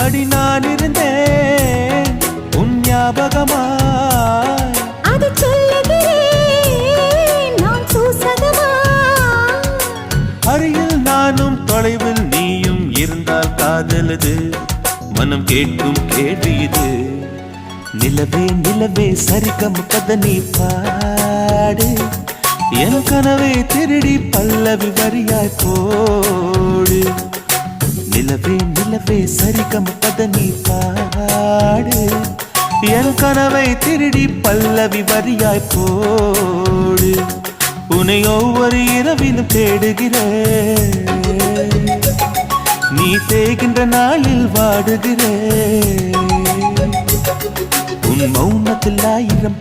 அடி நான் இருந்தேன் உன் ஞாபகமாய், அது சொல்லுகிறேன் நான் சூசகமாய். அருகில் நானும் தொலைவில் நீயும் இருந்தால் காதலது மனம் கேட்கும் கேள்வி இது. நிலவே நிலவே சரிகம பத நீ பாடு, என் கனவை திருடி பல்லவி வரியாய் போடு. நிலவே நிலவே சரிகம பத நீ பாடு, என் கனவை திருடி பல்லவி வரியாய் போடு. உன்னை ஒவ்வொரு இரவிலும் தேடுகிறேன், நீ தேகின்ற நாளில் வாடுகிறேன். உன் மௌனத்தில் 1000